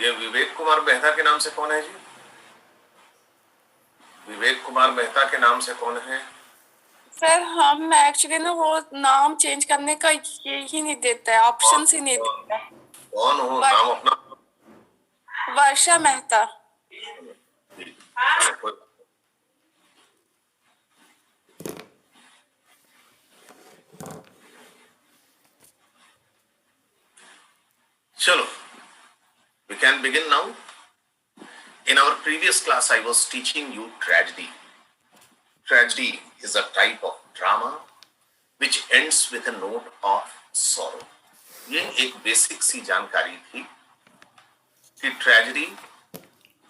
ये विवेक कुमार मेहता के नाम से कौन है जी? विवेक कुमार मेहता के नाम से कौन है? सर हम एक्चुअली ना वो नाम चेंज करने का ये ही नहीं देता है, ऑप्शन ही नहीं देता है। कौन हो? नाम अपना? वर्षा मेहता। चलो, we can begin now. In our previous class, I was teaching you tragedy. Tragedy is a type of drama which ends with a note of sorrow. ये एक बेसिक सी जानकारी थी कि ट्रेजेडी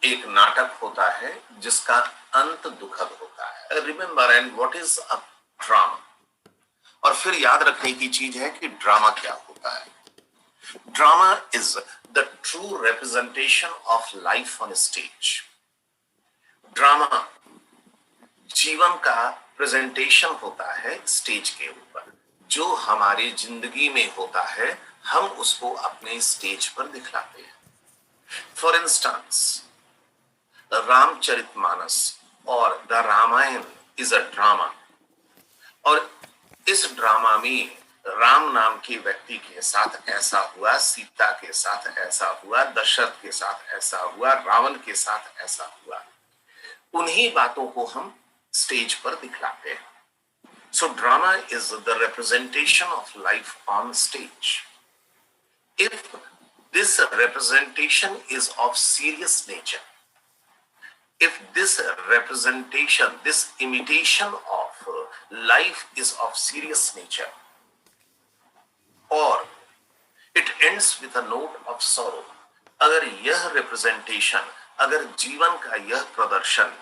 एक नाटक होता है जिसका अंत दुखद होता है। Remember and what is a drama. और फिर याद रखने की चीज है कि ड्रामा क्या होता है। Drama is the true representation of life on stage. Drama जीवन का प्रेजेंटेशन होता है स्टेज के ऊपर। जो हमारी जिंदगी में होता है हम उसको अपने स्टेज पर दिखलाते हैं। फॉर इंस्टेंस, रामचरितमानस और the Ramayana is a drama. और इस ड्रामा में राम नाम के व्यक्ति के साथ ऐसा हुआ, सीता के साथ ऐसा हुआ, दशरथ के साथ ऐसा हुआ, रावण के साथ ऐसा हुआ। उन्हीं बातों को हम स्टेज पर दिखलाते हैं। So drama is the representation of life on stage. If this representation is of serious nature, if this representation, this imitation of life is of serious nature, or it ends with a note of sorrow, अगर यह representation, अगर जीवन का यह प्रदर्शन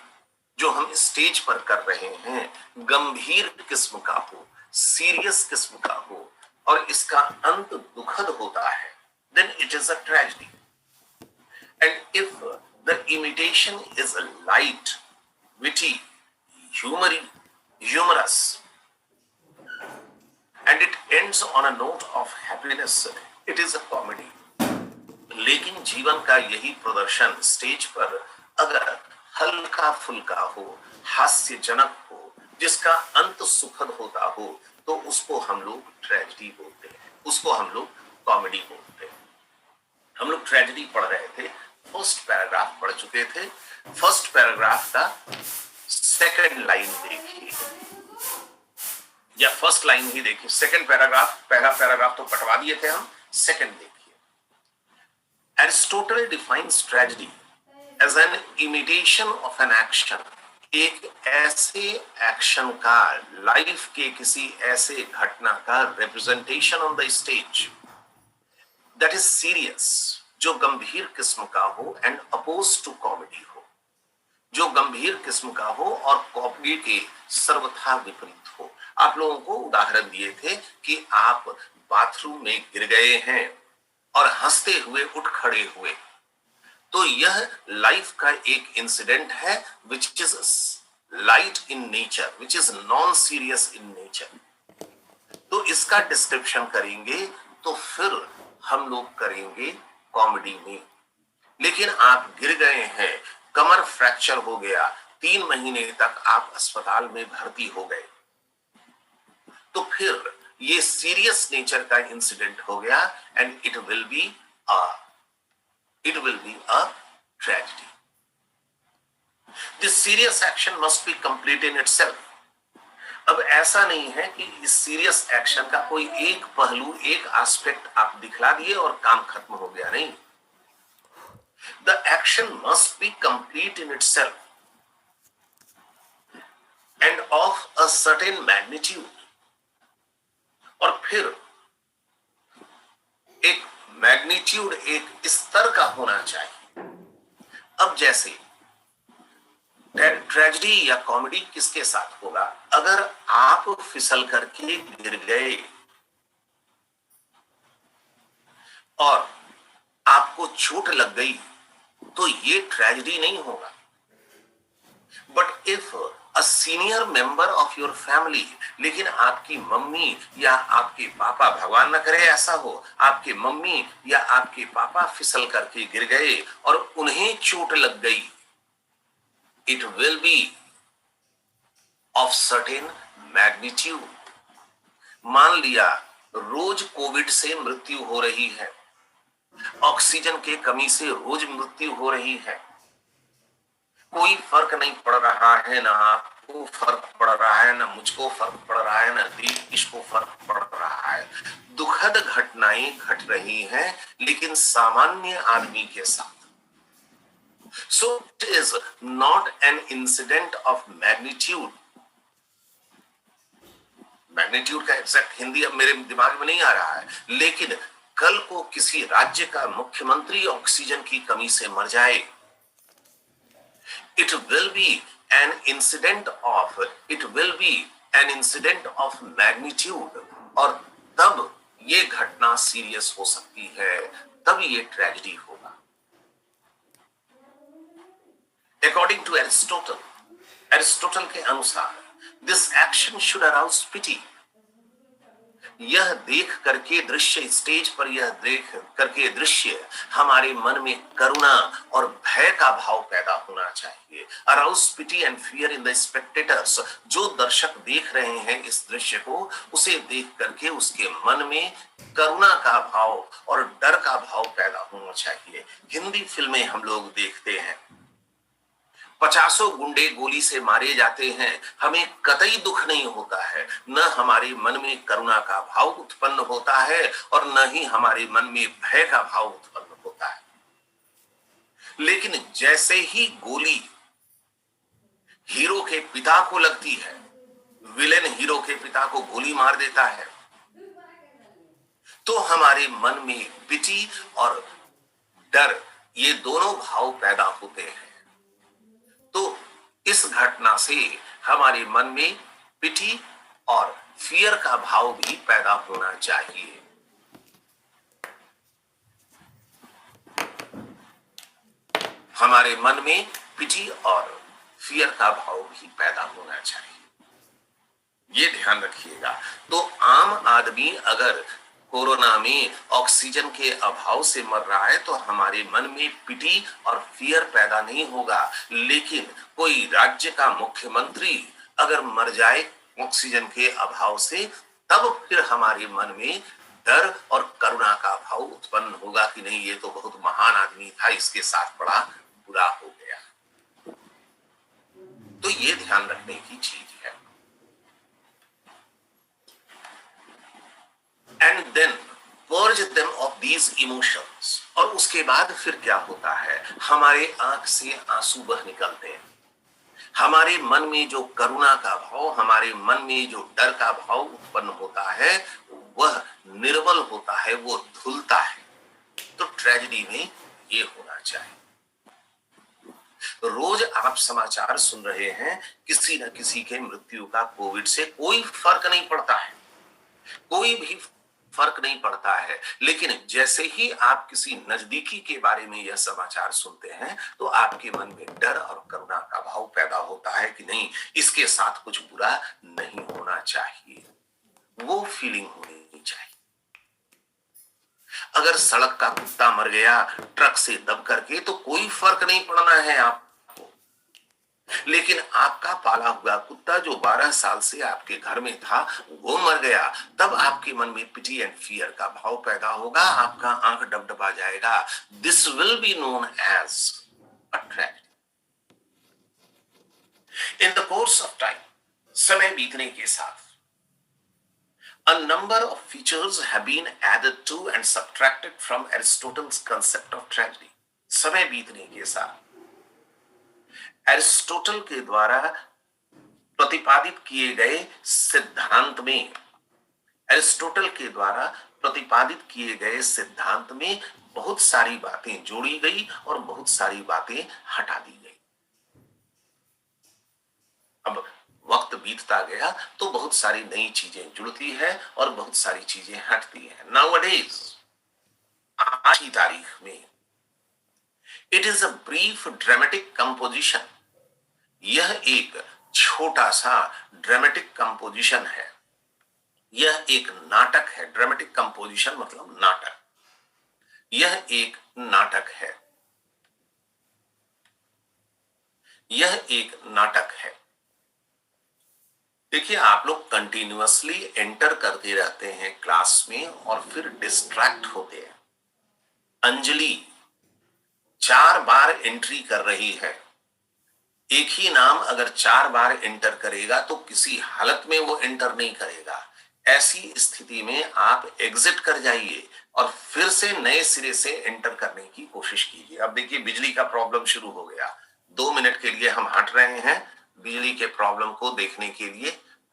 जो हम stage पर कर रहे हैं गंभीर किस्म का हो, सीरियस किस्म का हो और इसका अंत दुखद होता है, then it is a tragedy. And if the imitation is light, witty, humorous, and it ends on a note of happiness, it is a comedy. लेकिन जीवन का यही प्रदर्शन स्टेज पर अगर हल्का फुल्का हो, हास्यजनक हो, जिसका अंत सुखद होता हो, तो उसको हम लोग ट्रेजेडी बोलते हैं, उसको हम लोग कॉमेडी बोलते हैं। हम लोग ट्रेजेडी पढ़ रहे थे, फर्स्ट पैराग्राफ पढ़ चुके थे। फर्स्ट पैराग्राफ का सेकंड लाइन देखिए, या फर्स्ट लाइन ही देखिए। सेकंड पैराग्राफ, पहला पैराग्राफ तो पढ़वा दिए थे हम, सेकंड देखिए। Aristotle defines tragedy as an imitation of an action, एक ऐसे एक्शन का, लाइफ के किसी ऐसे घटना का representation on the stage that is serious, जो गंभीर किस्म का हो, एंड अपोज टू कॉमेडी हो, जो गंभीर किस्म का हो और कॉमेडी के सर्वथा विपरीत हो। आप लोगों को उदाहरण दिए थे कि आप बाथरूम में गिर गए हैं और हंसते हुए उठ खड़े हुए, तो यह लाइफ का एक इंसिडेंट है which is light in nature, which is non serious in nature. तो इसका डिस्क्रिप्शन करेंगे तो फिर हम लोग करेंगे कॉमेडी में। लेकिन आप गिर गए हैं, कमर फ्रैक्चर हो गया, 3 महीने तक आप अस्पताल में भर्ती हो गए, तो फिर ये सीरियस नेचर का इंसिडेंट हो गया and it will be a tragedy. This serious action must be complete in itself. अब ऐसा नहीं है कि इस सीरियस एक्शन का कोई एक पहलू, एक एस्पेक्ट आप दिखला दिए और काम खत्म हो गया, नहीं। The action must be complete in itself and of a certain magnitude. और फिर एक मैग्नीट्यूड, एक स्तर का होना चाहिए। अब जैसे ट्रेजेडी या कॉमेडी किसके साथ होगा? अगर आप फिसल करके गिर गए और आपको चोट लग गई तो ये ट्रेजेडी नहीं होगा। But if a senior member of your family, लेकिन आपकी मम्मी या आपके पापा, भगवान न करे ऐसा हो, आपके मम्मी या आपके पापा फिसल करके गिर गए और उन्हें चोट लग गई, it will be of certain magnitude. मान लिया रोज कोविड से मृत्यु हो रही है, ऑक्सीजन की कमी से रोज मृत्यु हो रही है, कोई फर्क नहीं पड़ रहा है, ना आपको फर्क पड़ रहा है, ना मुझको फर्क पड़ रहा है, ना देश को फर्क पड़ रहा है। दुखद घटनाएं घट रही हैं, लेकिन सामान्य आदमी के साथ। So it is not an incident of magnitude. Magnitude का एग्जैक्ट हिंदी अब मेरे दिमाग में नहीं आ रहा है, लेकिन कल को किसी राज्य का मुख्यमंत्री ऑक्सीजन की कमी से मर जाए, it will be an incident of magnitude, और तब ये घटना सीरियस हो सकती है, तब ये ट्रेजेडी होगा। अकॉर्डिंग टू एरिस्टोटल के अनुसार दिस एक्शन शुड अराउज पिटी। यह देख करके दृश्य, स्टेज पर यह देख करके दृश्य हमारे मन में करुणा और भय का भाव पैदा होना चाहिए। Arouse pity and fear in the spectators. जो दर्शक देख रहे हैं इस दृश्य को, उसे देख करके उसके मन में करुणा का भाव और डर का भाव पैदा होना चाहिए। हिंदी फिल्में हम लोग देखते हैं, 50 गुंडे गोली से मारे जाते हैं, हमें कतई दुख नहीं होता है, न हमारे मन में करुणा का भाव उत्पन्न होता है और न ही हमारे मन में भय का भाव उत्पन्न होता है। लेकिन जैसे ही गोली हीरो के पिता को लगती है, विलेन हीरो के पिता को गोली मार देता है, तो हमारे मन में पिटी और डर, ये दोनों भाव पैदा होते हैं। तो इस घटना से हमारे मन में पिटी और फियर का भाव भी पैदा होना चाहिए। हमारे मन में पिटी और फियर का भाव भी पैदा होना चाहिए, ये ध्यान रखिएगा। तो आम आदमी अगर कोरोना में ऑक्सीजन के अभाव से मर रहा है तो हमारे मन में पिटी और फियर पैदा नहीं होगा, लेकिन कोई राज्य का मुख्यमंत्री अगर मर जाए ऑक्सीजन के अभाव से, तब फिर हमारे मन में डर और करुणा का भाव उत्पन्न होगा कि नहीं, ये तो बहुत महान आदमी था, इसके साथ बड़ा बुरा हो गया। तो ये ध्यान रखने की चीज है। And then purge them of these emotions। और उसके बाद फिर क्या होता है, हमारे आंख से आंसू बह निकलते हैं। हमारे मन में जो करुणा का भाव, हमारे मन में जो डर का भाव उत्पन्न होता है, वह निर्बल होता है, वो धुलता है। तो ट्रेजेडी में ये होना चाहिए। रोज आप समाचार सुन रहे हैं, किसी न किसी के मृत्यु का कोविड से कोई फर्क नहीं पड़ता है, कोई भी फर्क नहीं पड़ता है। लेकिन जैसे ही आप किसी नजदीकी के बारे में यह समाचार सुनते हैं, तो आपके मन में डर और करुणा का भाव पैदा होता है कि नहीं, इसके साथ कुछ बुरा नहीं होना चाहिए, वो फीलिंग होनी चाहिए। अगर सड़क का कुत्ता मर गया ट्रक से दब करके, तो कोई फर्क नहीं पड़ना है आपको, लेकिन आपका पाला हुआ कुत्ता जो 12 साल से आपके घर में था, वो मर गया, तब आपके मन में पिटी एंड फियर का भाव पैदा होगा, आपका आंख डबडबा जाएगा। This will be known as a tragedy. In the course of time, समय बीतने के साथ, a number of features have been added to and subtracted from Aristotle's concept of tragedy। समय बीतने के साथ एरिस्टोटल के द्वारा प्रतिपादित किए गए सिद्धांत में, एरिस्टोटल के द्वारा प्रतिपादित किए गए सिद्धांत में बहुत सारी बातें जोड़ी गई और बहुत सारी बातें हटा दी गई। अब वक्त बीतता गया तो बहुत सारी नई चीजें जुड़ती है और बहुत सारी चीजें हटती हैं। नाउअडेज, आज की तारीख में, it is a brief dramatic composition. यह एक छोटा सा ड्रामेटिक कंपोजिशन है, यह एक नाटक है। ड्रामेटिक कंपोजिशन मतलब नाटक, यह एक नाटक है, यह एक नाटक है। देखिए, आप लोग कंटिन्यूअसली एंटर करते रहते हैं क्लास में और फिर डिस्ट्रैक्ट होते हैं। अंजलि 4 बार एंट्री कर रही है। एक ही नाम अगर 4 बार एंटर करेगा तो किसी हालत में वो एंटर नहीं करेगा। ऐसी स्थिति में आप एग्जिट कर जाइए और फिर से नए सिरे से एंटर करने की कोशिश कीजिए। अब देखिए, बिजली का प्रॉब्लम शुरू हो गया। 2 मिनट के लिए हम हट रहे हैं बिजली के प्रॉब्लम को देखने के लिए।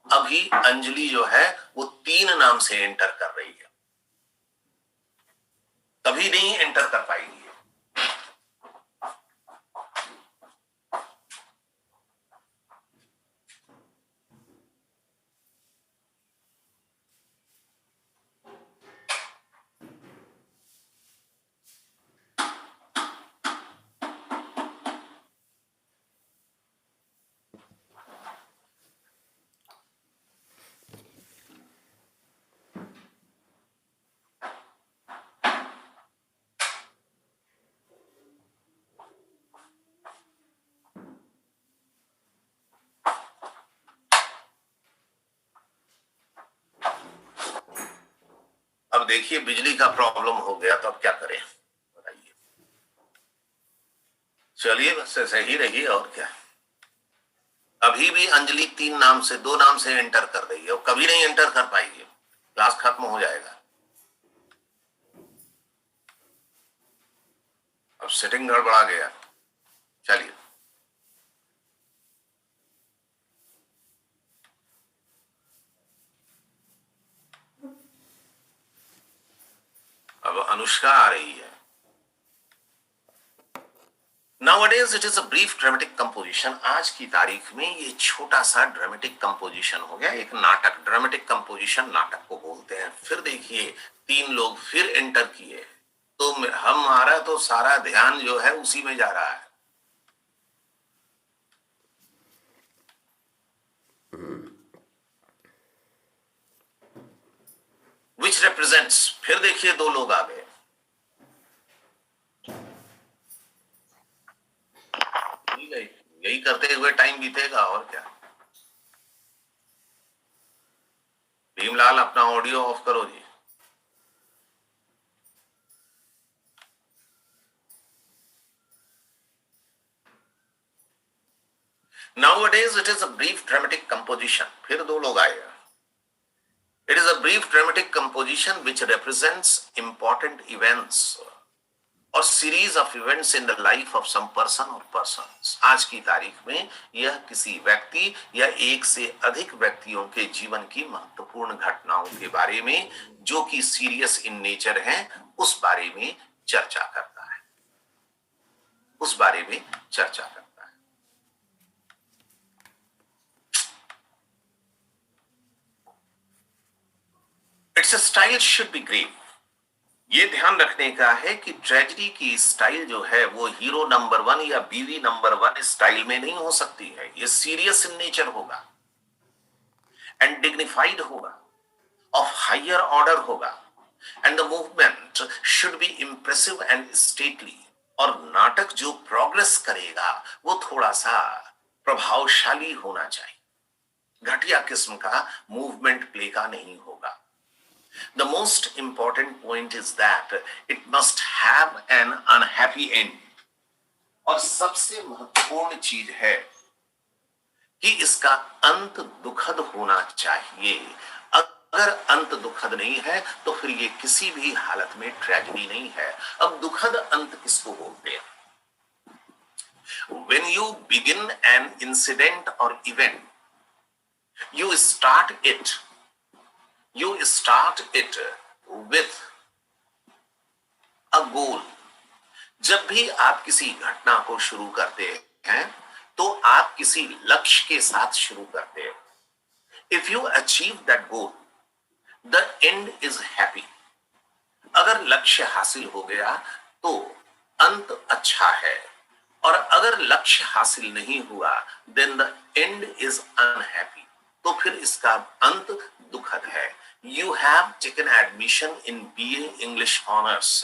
अभी अंजलि जो है वो 3 नाम से एंटर कर रही है, कभी नहीं एंटर कर पाएगी। अब देखिए, बिजली का प्रॉब्लम हो गया तो अब क्या करें बताइए। चलिए, बस ऐसे ही रहिए और क्या। अभी भी अंजलि 3 नाम से 2 नाम से एंटर कर रही है और कभी नहीं एंटर कर पाएगी, क्लास खत्म हो जाएगा। अब सेटिंग गड़बड़ा गया। चलिए, अब अनुष्का आ रही है। Nowadays it is a brief dramatic composition। आज की तारीख में ये छोटा सा ड्रामेटिक कंपोजिशन हो गया, एक नाटक। ड्रामेटिक कंपोजिशन नाटक को बोलते हैं। फिर देखिए, 3 लोग फिर एंटर किए तो हमारा तो सारा ध्यान जो है उसी में जा रहा है। Which represents, फिर देखिए 2 लोग आ गए। यही करते हुए टाइम बीतेगा और क्या। भीमलाल, अपना ऑडियो ऑफ करो जी। Nowadays it is a brief dramatic composition। फिर 2 लोग आए। It is a brief dramatic composition which represents important events और series of events in the life of some person और पर्सन्स। आज की तारीख में यह किसी व्यक्ति या एक से अधिक व्यक्तियों के जीवन की महत्वपूर्ण घटनाओं के बारे में, जो कि सीरियस इन नेचर हैं, उस बारे में चर्चा करता है, उस बारे में चर्चा करता है। Its style should be grave. ये ध्यान रखने का है कि ट्रेजेडी की स्टाइल जो है वो हीरो नंबर 1 या बीवी नंबर 1 स्टाइल में नहीं हो सकती है। ये सीरियस इन नेचर होगा एंड डिग्निफाइड होगा, ऑफ हायर ऑर्डर होगा, and the movement should be impressive and stately. और नाटक जो प्रोग्रेस करेगा वो थोड़ा सा प्रभावशाली होना चाहिए। घटिया किस्म का मूवमेंट प्ले का नहीं होगा। The most important point is that it must have an unhappy end। और सबसे महत्वपूर्ण चीज है कि इसका अंत दुखद होना चाहिए। अगर अंत दुखद नहीं है तो फिर ये किसी भी हालत में ट्रेजेडी नहीं है। अब दुखद अंत किसको बोलते हैं? When you begin an incident or event, you start it with a goal। जब भी आप किसी घटना को शुरू करते हैं तो आप किसी लक्ष्य के साथ शुरू करते हैं। If you achieve that goal, the end is happy. अगर लक्ष्य हासिल हो गया तो अंत अच्छा है, और अगर लक्ष्य हासिल नहीं हुआ then the end is unhappy, तो फिर इसका अंत दुखद है। You have taken admission in BA English honours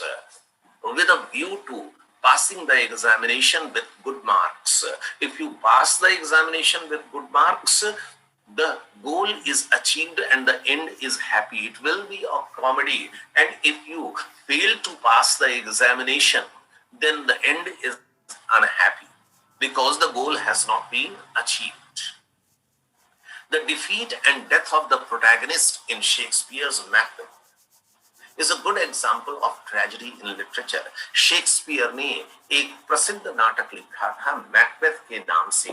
with a view to passing the examination with good marks. If you pass the examination with good marks, the goal is achieved and the end is happy. It will be a comedy. And if you fail to pass the examination, then the end is unhappy because the goal has not been achieved. The defeat and death of the protagonist in Shakespeare's Macbeth is a good example of tragedy in literature. Shakespeare ने एक प्रसिद्ध नाटक लिखा था Macbeth के नाम से,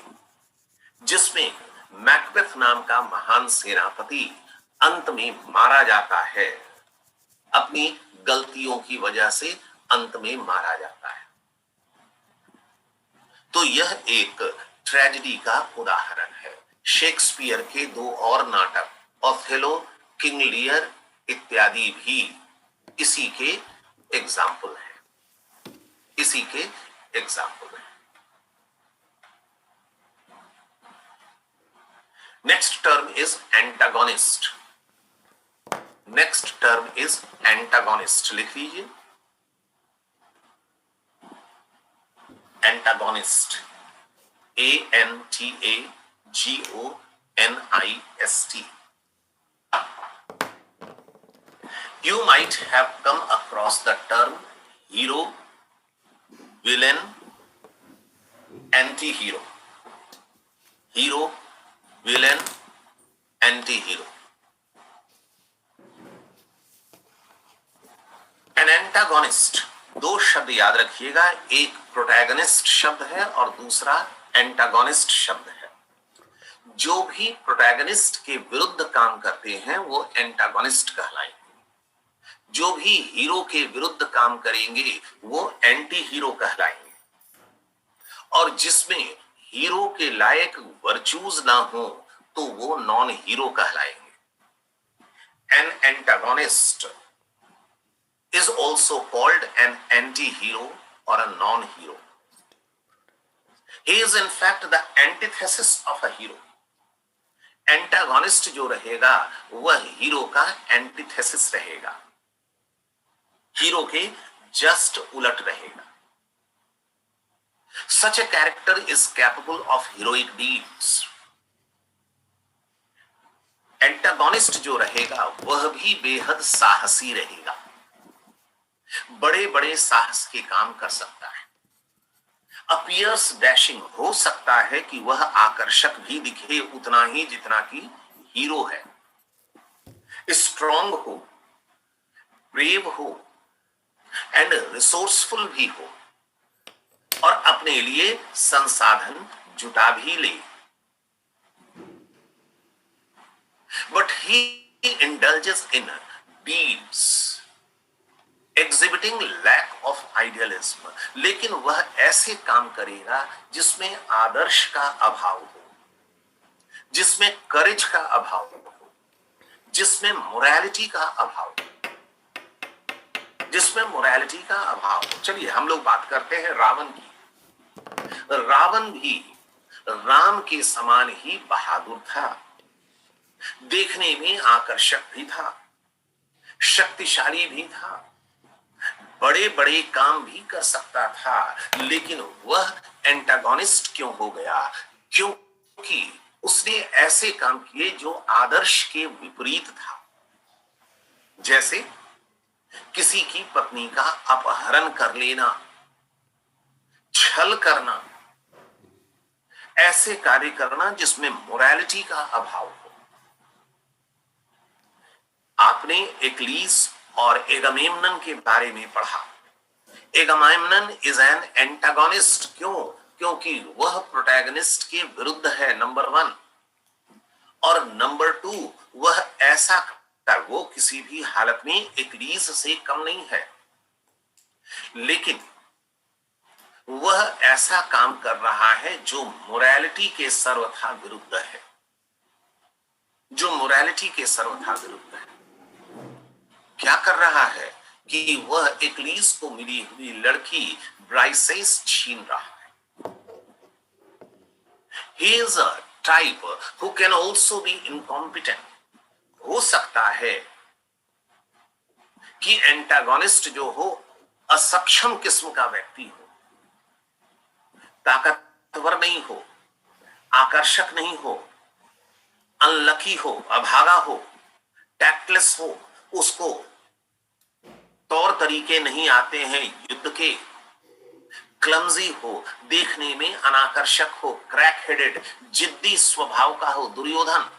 जिसमें मैकबेथ नाम का महान सेनापति अंत में मारा जाता है, अपनी गलतियों की वजह से अंत में मारा जाता है। तो यह एक ट्रेजेडी का उदाहरण है। शेक्सपियर के दो और नाटक ओथेलो, किंग लियर इत्यादि भी इसी के एग्जाम्पल है, इसी के एग्जाम्पल है। Next term is antagonist. Next term is antagonist, लिख लीजिए antagonist, ANTAGONIST। You might have come across the term hero, villain, anti-hero. Hero, villain, anti-hero. An antagonist, दो शब्द याद रखिएगा, एक प्रोटैगनिस्ट शब्द है और दूसरा एंटागोनिस्ट शब्द है। जो भी प्रोटैगनिस्ट के विरुद्ध काम करते हैं वो एंटागोनिस्ट कहलाएंगे, जो भी हीरो के विरुद्ध काम करेंगे वो एंटी हीरो कहलाएंगे, और जिसमें हीरो के लायक वर्चूज ना हो तो वो नॉन हीरो कहलाएंगे। An antagonist is also called an anti-hero or a non-hero. He is in fact the antithesis of a hero. Antagonist जो रहेगा वह हीरो का एंटीथेसिस रहेगा, हीरो के जस्ट उलट रहेगा। Such a character is capable of heroic deeds. Antagonist जो रहेगा वह भी बेहद साहसी रहेगा, बड़े बड़े साहस के काम कर सकता है। अपीयर्स डैशिंग, हो सकता है कि वह आकर्षक भी दिखे उतना ही जितना कि हीरो है। स्ट्रॉन्ग हो, ब्रेव हो एंड रिसोर्सफुल भी हो, और अपने लिए संसाधन जुटा भी ले। But he indulges in deeds exhibiting lack of idealism, लेकिन वह ऐसे काम करेगा जिसमें आदर्श का अभाव हो, जिसमें करेज का अभाव हो, जिसमें मोरालिटी का अभाव हो, जिसमें मोरालिटी का अभाव हो। चलिए हम लोग बात करते हैं रावण की। रावण भी राम के समान ही बहादुर था, देखने में आकर्षक भी था, शक्तिशाली भी था, बड़े बड़े काम भी कर सकता था, लेकिन वह एंटागोनिस्ट क्यों हो गया? क्योंकि उसने ऐसे काम किए जो आदर्श के विपरीत था। जैसे किसी की पत्नी का अपहरण कर लेना, छल करना, ऐसे कार्य करना जिसमें मोरालिटी का अभाव हो। आपने एक्लीज और एगामेम्नन के बारे में पढ़ा। एगामेम्नन इज एन एंटागोनिस्ट, क्यों? क्योंकि वह प्रोटैगनिस्ट के विरुद्ध है, नंबर 1, और नंबर 2 वह ऐसा वो किसी भी हालत में एक्लीज से कम नहीं है, लेकिन वह ऐसा काम कर रहा है जो मोरालिटी के सर्वथा विरुद्ध है, जो मोरालिटी के सर्वथा विरुद्ध है। क्या कर रहा है कि वह एक्लीज को मिली हुई लड़की ब्राइसेस छीन रहा है। He is type who can also be incompetent. हो सकता है कि एंटागोनिस्ट जो हो असक्षम किस्म का व्यक्ति हो, ताकतवर नहीं हो, आकर्षक नहीं हो, अनलकी हो, अभागा हो, टैक्टलेस हो, उसको तौर तरीके नहीं आते हैं युद्ध के, क्लमजी हो, देखने में अनाकर्षक हो, क्रैक हेडेड, जिद्दी स्वभाव का हो, दुर्योधन,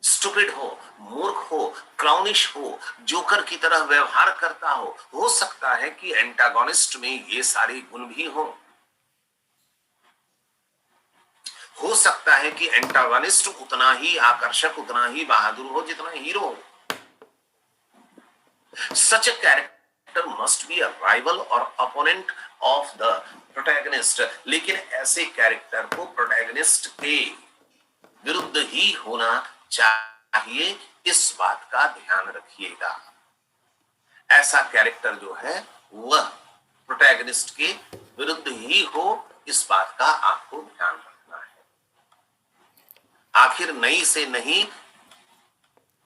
स्टूपिड हो, मूर्ख हो, क्लाउनिश हो, जोकर की तरह व्यवहार करता हो सकता है कि एंटागोनिस्ट में ये सारे गुण भी हो सकता है कि एंटागोनिस्ट उतना ही आकर्षक, उतना ही बहादुर हो जितना हीरो हो। Such a character must be a rival or opponent of the protagonist. लेकिन ऐसे कैरेक्टर को प्रोटैगनिस्ट के विरुद्ध ही होना चाहिए, इस बात का ध्यान रखिएगा। ऐसा कैरेक्टर जो है वह प्रोटैगनिस्ट के विरुद्ध ही हो, इस बात का आपको ध्यान रखना है। आखिर नई से नहीं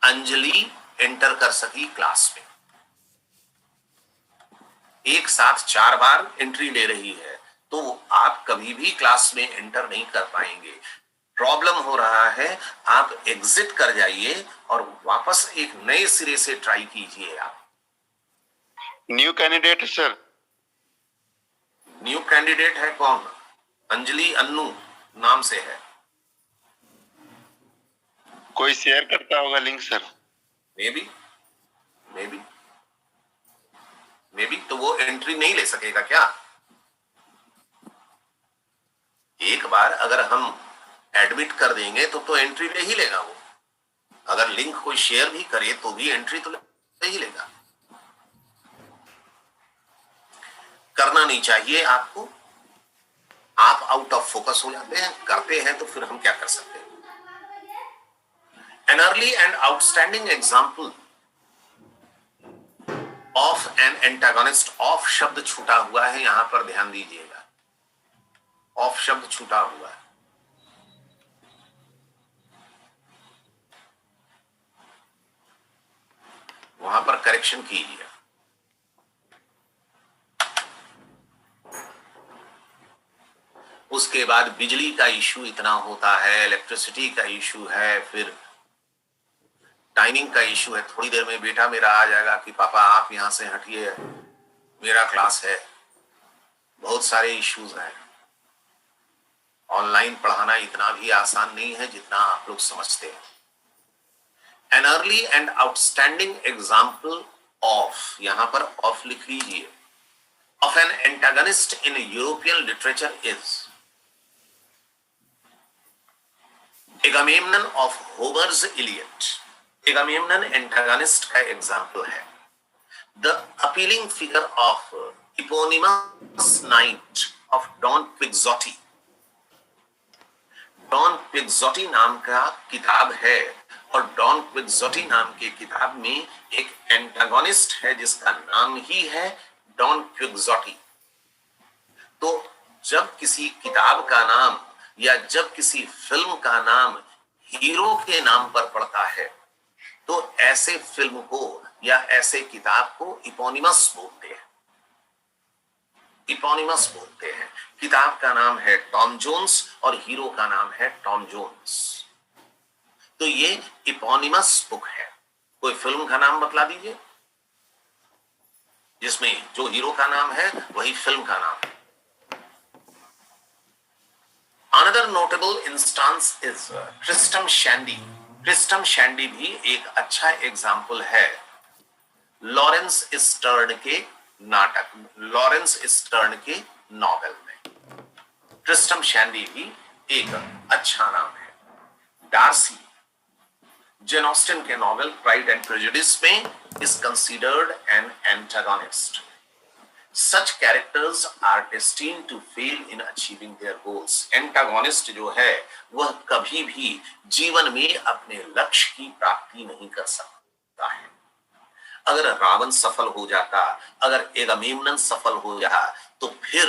अंजलि एंटर कर सकी क्लास में, एक साथ 4 बार एंट्री ले रही है, तो आप कभी भी क्लास में एंटर नहीं कर पाएंगे। प्रॉब्लम हो रहा है, आप एग्जिट कर जाइए और वापस एक नए सिरे से ट्राई कीजिए। आप new candidate sir. New candidate है कौन? अंजलि अन्नू नाम से है। कोई शेयर करता होगा लिंक सर। मे बी तो वो एंट्री नहीं ले सकेगा क्या? एक बार अगर हम एडमिट कर देंगे तो एंट्री ले ही लेगा वो। अगर लिंक कोई शेयर भी करे तो भी एंट्री तो ले ही लेगा। करना नहीं चाहिए आपको, आप आउट ऑफ फोकस हो जाते हैं, करते हैं तो फिर हम क्या कर सकते हैं। An early and outstanding example of an antagonist, of शब्द छूटा हुआ है, यहां पर ध्यान दीजिएगा। ऑफ शब्द छूटा हुआ है, वहां पर करेक्शन कीजिए। उसके बाद बिजली का इशू इतना होता है, इलेक्ट्रिसिटी का इशू है, फिर टाइमिंग का इशू है। थोड़ी देर में बेटा मेरा आ जाएगा कि पापा आप यहां से हटिए, मेरा क्लास है। बहुत सारे इश्यूज हैं। ऑनलाइन पढ़ाना इतना भी आसान नहीं है जितना आप लोग समझते हैं। An early and outstanding example of, यहां पर ऑफ लिख लीजिए, of an antagonist in European literature is Agamemnon of Homer's Iliad. Agamemnon antagonist का एग्जाम्पल है। The appealing figure of eponymous knight of Don Quixote. Don Quixote नाम का किताब है और डॉन क्विक्सोटी नाम के किताब में एक एंटागोनिस्ट है जिसका नाम ही है डॉन क्विक्सोटी। तो जब किसी किताब का नाम या जब किसी फिल्म का नाम हीरो के नाम पर पड़ता है तो ऐसे फिल्म को या ऐसे किताब को इपोनिमस बोलते हैं। इपोनिमस बोलते हैं। किताब का नाम है टॉम जोन्स और हीरो का नाम है टॉम जोन्स। तो ये इपोनिमस बुक है। कोई फिल्म का नाम बतला दीजिए जिसमें जो हीरो का नाम है वही फिल्म का नाम है। Another notable instance is Tristram Shandy. Tristram Shandy भी एक अच्छा एग्जाम्पल है लॉरेंस स्टर्न के नाटक, लॉरेंस स्टर्न के नॉवेल में। ट्रिस्ट्रम शैंडी भी एक अच्छा नाम है। डार्सी जेन ऑस्टिन के नॉवेल प्राइड एंड प्रेजुडिस में is considered an antagonist. Such characters are destined to fail in achieving their goals. Antagonist जो है वह कभी भी जीवन में अपने लक्ष्य की प्राप्ति नहीं कर सकता है। अगर रावण सफल हो जाता, अगर एगामेम्नन सफल हो जाता, तो फिर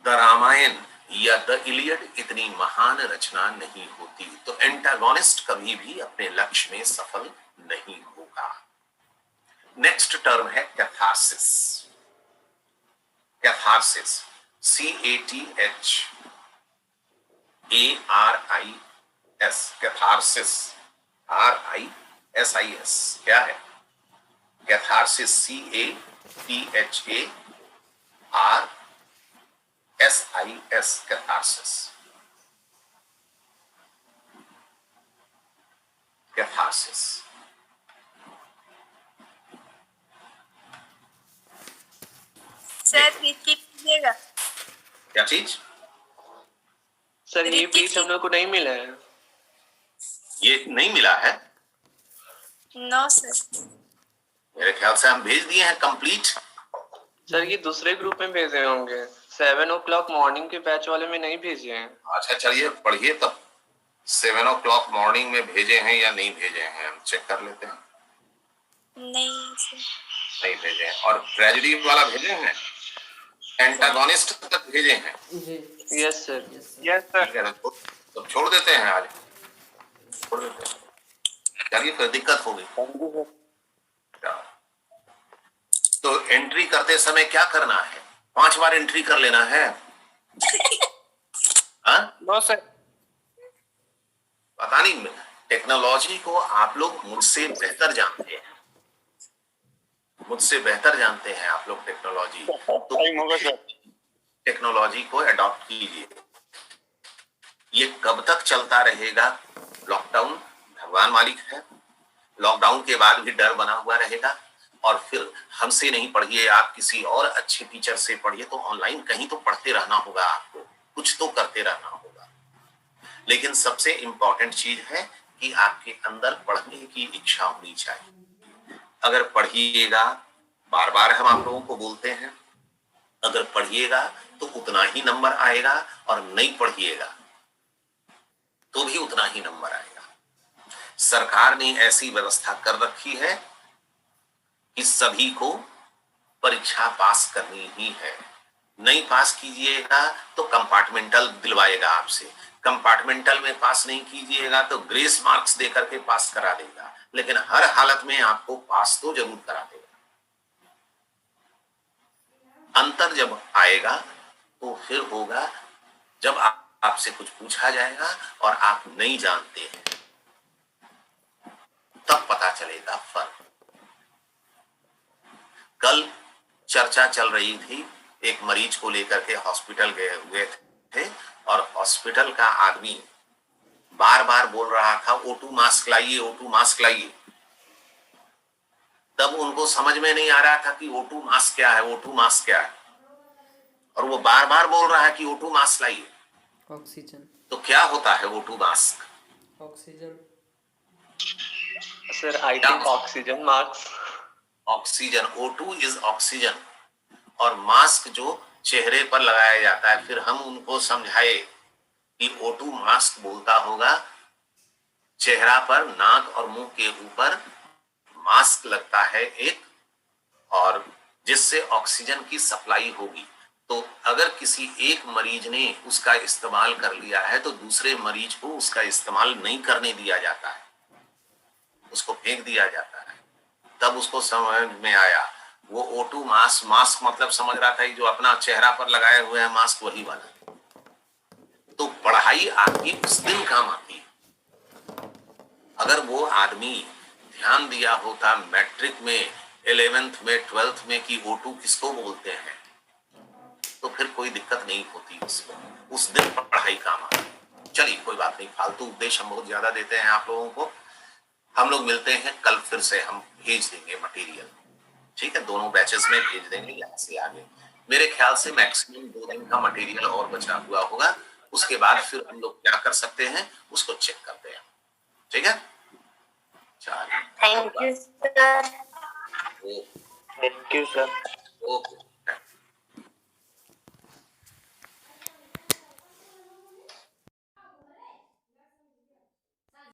द रामायण या द इलियड इतनी महान रचना नहीं होती। तो एंटागोनिस्ट कभी भी अपने लक्ष्य में सफल नहीं होगा। नेक्स्ट टर्म है catharsis. Catharsis, CATHARIS, catharsis, RISIS क्या है? Catharsis, CATHARSIS, catharsis. Catharsis sir repeat कीजिएगा। क्या चीज? सर ये पेज हम लोग को नहीं मिला है। ये नहीं मिला है? No sir. मेरे ख्याल से हम भेज दिए हैं कंप्लीट। सर ये दूसरे ग्रुप में भेजे होंगे, 7 o'clock मॉर्निंग के बैच वाले में नहीं भेजे हैं। अच्छा चलिए पढ़िए तब। 7 o'clock मॉर्निंग में भेजे हैं या नहीं भेजे हैं, हम चेक कर लेते हैं। नहीं सर। नहीं भेजे हैं। और ट्रेजेडी वाला भेजे हैं? एंटागोनिस्ट तक भेजे हैं? Yes sir. Yes sir. ठीक है, तो छोड़ देते हैं, आज छोड़ देते हैं। चलिए फिर दिक्कत होगी। तो एंट्री करते समय क्या करना है? 5 बार एंट्री कर लेना है। हाँ? No sir. पता नहीं, टेक्नोलॉजी को आप लोग मुझसे बेहतर जानते हैं, मुझसे बेहतर जानते हैं आप लोग टेक्नोलॉजी। तो टाइम होगा सर। टेक्नोलॉजी को अडॉप्ट कीजिए। ये कब तक चलता रहेगा? लॉकडाउन भगवान मालिक है। लॉकडाउन के बाद भी डर बना हुआ रहेगा। और फिर हमसे नहीं पढ़िए, आप किसी और अच्छे टीचर से पढ़िए। तो ऑनलाइन कहीं तो पढ़ते रहना होगा, आपको कुछ तो करते रहना होगा। लेकिन सबसे इंपॉर्टेंट चीज है कि आपके अंदर पढ़ने की इच्छा होनी चाहिए। अगर पढ़िएगा, बार बार हम आप लोगों को बोलते हैं, अगर पढ़िएगा तो उतना ही नंबर आएगा, और नहीं पढ़िएगा तो भी उतना ही नंबर आएगा। सरकार ने ऐसी व्यवस्था कर रखी है कि सभी को परीक्षा पास करनी ही है। नहीं पास कीजिएगा तो कंपार्टमेंटल दिलवाएगा आपसे। कंपार्टमेंटल में पास नहीं कीजिएगा तो ग्रेस मार्क्स देकर के पास करा देगा, लेकिन हर हालत में आपको पास तो जरूर करा देगा। अंतर जब आएगा तो फिर होगा जब आपसे कुछ पूछा जाएगा और आप नहीं जानते हैं, तब पता चलेगा फर्क। कल चर्चा चल रही थी, एक मरीज को लेकर के हॉस्पिटल गए हुए थे, और हॉस्पिटल का आदमी बार बार बोल रहा था O2 मास्क लाइए, O2 मास्क लाइए। तब उनको समझ में नहीं आ रहा था कि O2 मास्क क्या है, O2 मास्क क्या है, और वो बार बार बोल रहा है कि O2 मास्क लाइए। ऑक्सीजन। तो क्या होता है O2 mask? Oxygen. Sir I think oxygen mask. Oxygen, O2 is oxygen. और मास्क जो चेहरे पर लगाया जाता है, फिर हम उनको समझाए कि O2 मास्क बोलता होगा चेहरा पर, नाक और मुंह के ऊपर मास्क लगता है एक, और जिससे ऑक्सीजन की सप्लाई होगी। तो अगर किसी एक मरीज ने उसका इस्तेमाल कर लिया है तो दूसरे मरीज को उसका इस्तेमाल नहीं करने दिया जाता है, उसको फेंक दिया जाता है। तब उसको समझ में आया, वो O2 मास्क, मास्क मतलब समझ रहा था जो अपना चेहरा पर लगाए हुए हैं मास्क, वही वाला। तो पढ़ाई आपकी उस दिन काम आती है। अगर वो आदमी ध्यान दिया होता मैट्रिक में, 11th में, 12th में कि O2 किसको बोलते हैं, तो फिर कोई दिक्कत नहीं होती उसको, उस दिन पढ़ाई काम आती। चलिए कोई बात नहीं, फालतू उपदेश हम बहुत ज्यादा देते हैं आप लोगों को। हम लोग मिलते हैं कल, फिर से हम भेज देंगे मटेरियल, ठीक है? दोनों बैचेस में भेज देंगे यहाँ से आगे। मेरे ख्याल से मैक्सिमम 2 दिन का मटेरियल और बचा हुआ होगा। उसके बाद फिर हम लोग क्या कर सकते हैं उसको चेक करते हैं, ठीक है? चलिए, thank you sir. Thank you sir. Okay.